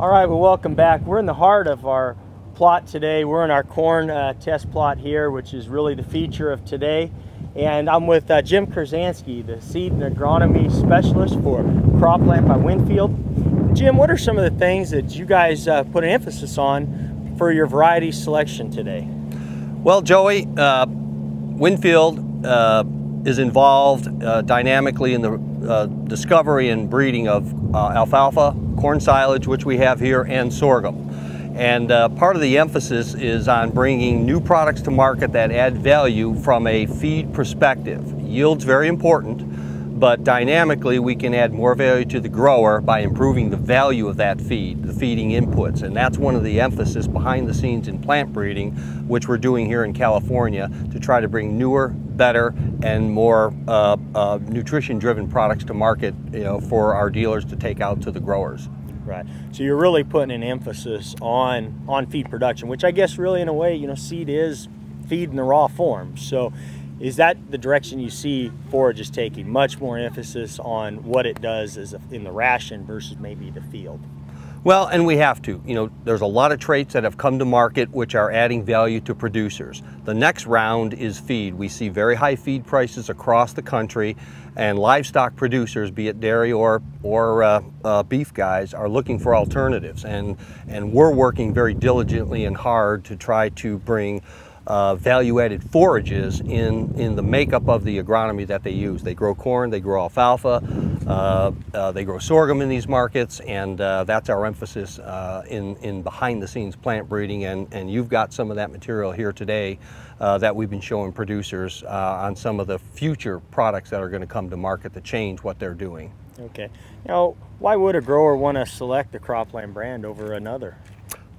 All right, well, welcome back. We're in the heart of our plot today. We're in our corn test plot here, which is really the feature of today. And I'm with Jim Kurzanski, the seed and agronomy specialist for Cropland by Winfield. Jim, what are some of the things that you guys put an emphasis on for your variety selection today? Well, Joey, Winfield is involved dynamically in the discovery and breeding of alfalfa, corn silage, which we have here, and sorghum. And part of the emphasis is on bringing new products to market that add value from a feed perspective. Yield's very important, but dynamically we can add more value to the grower by improving the value of that feed, the feeding inputs. And that's one of the emphasis behind the scenes in plant breeding, which we're doing here in California to try to bring newer, better, and more nutrition-driven products to market, for our dealers to take out to the growers. Right. So you're really putting an emphasis on feed production, which I guess really in a way, seed is feed in the raw form. So is that the direction you see forage is taking? Much more emphasis on what it does in the ration versus maybe the field? Well, and we have to. There's a lot of traits that have come to market which are adding value to producers. The next round is feed. We see very high feed prices across the country, and livestock producers, be it dairy or beef guys, are looking for alternatives. And we're working very diligently and hard to try to bring value-added forages in the makeup of the agronomy that they use. They grow corn, they grow alfalfa, they grow sorghum in these markets, and that's our emphasis in behind-the-scenes plant breeding. And you've got some of that material here today that we've been showing producers on some of the future products that are going to come to market to change what they're doing. Okay. Now, why would a grower want to select the Cropland brand over another?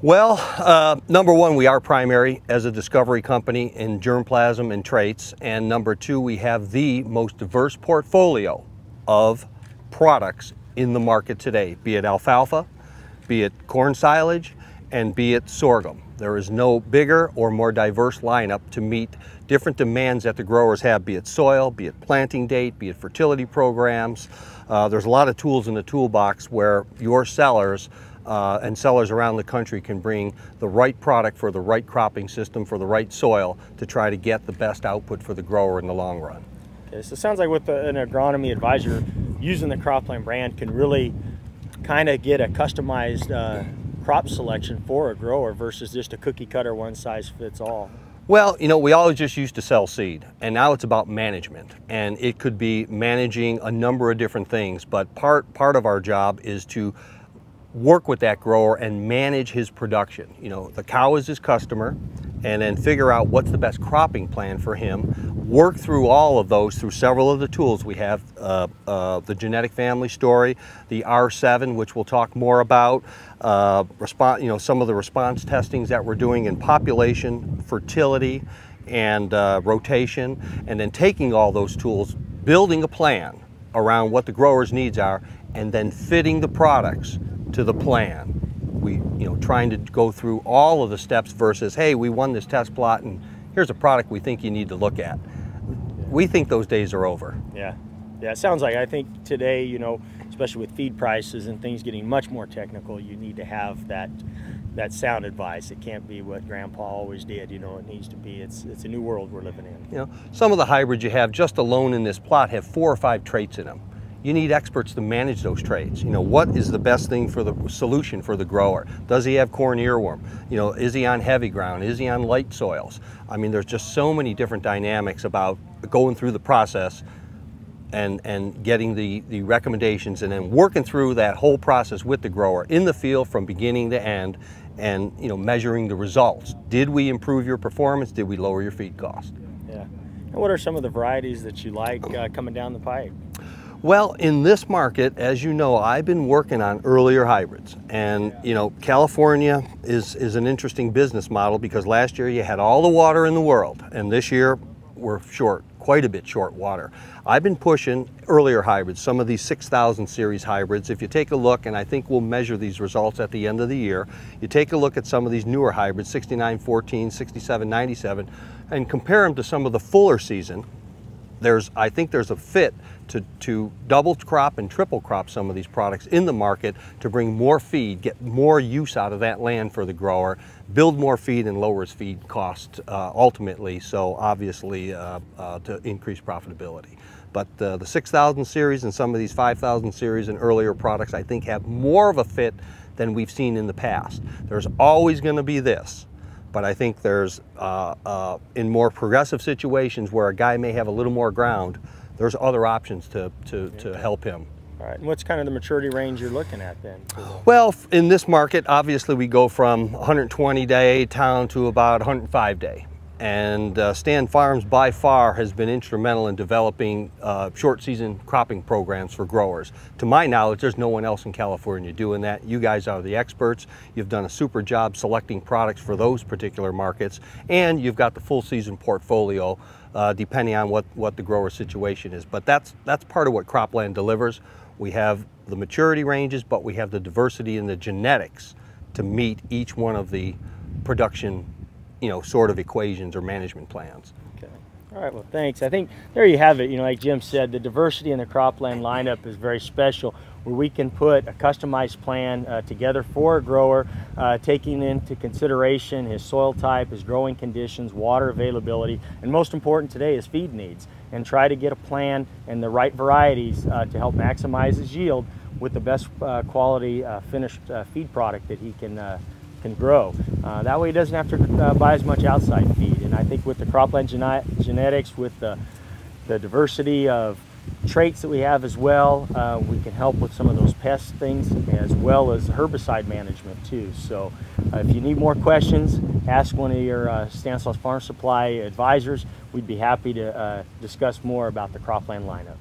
Well, number one, we are primary as a discovery company in germplasm and traits, and number two, we have the most diverse portfolio of products in the market today, be it alfalfa, be it corn silage, and be it sorghum. There is no bigger or more diverse lineup to meet different demands that the growers have, be it soil, be it planting date, be it fertility programs. There's a lot of tools in the toolbox where your sellers and sellers around the country can bring the right product for the right cropping system, for the right soil, to try to get the best output for the grower in the long run. Okay, so it sounds like with an agronomy advisor, using the Cropland brand can really kind of get a customized crop selection for a grower versus just a cookie cutter one size fits all. Well, we always just used to sell seed, and now it's about management, and it could be managing a number of different things, but part of our job is to work with that grower and manage his production. The cow is his customer, and then figure out what's the best cropping plan for him. Work through all of those through several of the tools we have, the genetic family story, the R7, which we'll talk more about, some of the response testings that we're doing in population, fertility, and rotation, and then taking all those tools, building a plan around what the grower's needs are, and then fitting the products to the plan. We, trying to go through all of the steps versus, hey, we won this test plot and here's a product we think you need to look at. We think those days are over. Yeah, it sounds like, I think today, especially with feed prices and things getting much more technical, you need to have that sound advice. It can't be what Grandpa always did, it needs to be, it's a new world we're living in. Some of the hybrids you have just alone in this plot have 4 or 5 traits in them. You need experts to manage those traits. What is the best thing for the solution for the grower? Does he have corn earworm? Is he on heavy ground? Is he on light soils? I mean, there's just so many different dynamics about going through the process and getting the recommendations, and then working through that whole process with the grower in the field from beginning to end, and measuring the results. Did we improve your performance? Did we lower your feed cost? Yeah. And what are some of the varieties that you like coming down the pipe? Well, in this market, as you know, I've been working on earlier hybrids, and California is an interesting business model because last year you had all the water in the world, and this year we're short, quite a bit short water. I've been pushing earlier hybrids, some of these 6,000 series hybrids. If you take a look, and I think we'll measure these results at the end of the year, you take a look at some of these newer hybrids, 6914, 6797, and compare them to some of the fuller season I think there's a fit to double crop and triple crop some of these products in the market to bring more feed, get more use out of that land for the grower, build more feed and lowers feed cost ultimately, so obviously to increase profitability. But the 6,000 series and some of these 5,000 series and earlier products I think have more of a fit than we've seen in the past. There's always going to be this. But I think there's, in more progressive situations where a guy may have a little more ground, there's other options to help him. All right, and what's kind of the maturity range you're looking at then? Well, in this market, obviously we go from 120 day down to about 105 day. And Stan Farms by far has been instrumental in developing short season cropping programs for growers. To my knowledge, there's no one else in California doing that. You guys are the experts. You've done a super job selecting products for those particular markets, and you've got the full season portfolio depending on what the grower situation is. But that's part of what Cropland delivers. We have the maturity ranges, but we have the diversity in the genetics to meet each one of the production sort of equations or management plans. Okay. All right, well, thanks. I think there you have it. Like Jim said, the diversity in the Cropland lineup is very special, where we can put a customized plan together for a grower, taking into consideration his soil type, his growing conditions, water availability, and most important today is feed needs, and try to get a plan and the right varieties to help maximize his yield with the best quality finished feed product that he can grow. That way he doesn't have to buy as much outside feed. And I think with the Cropland genetics, with the diversity of traits that we have as well, we can help with some of those pest things as well as herbicide management too. So if you need more questions, ask one of your Stanislaus Farm Supply advisors. We'd be happy to discuss more about the Cropland lineup.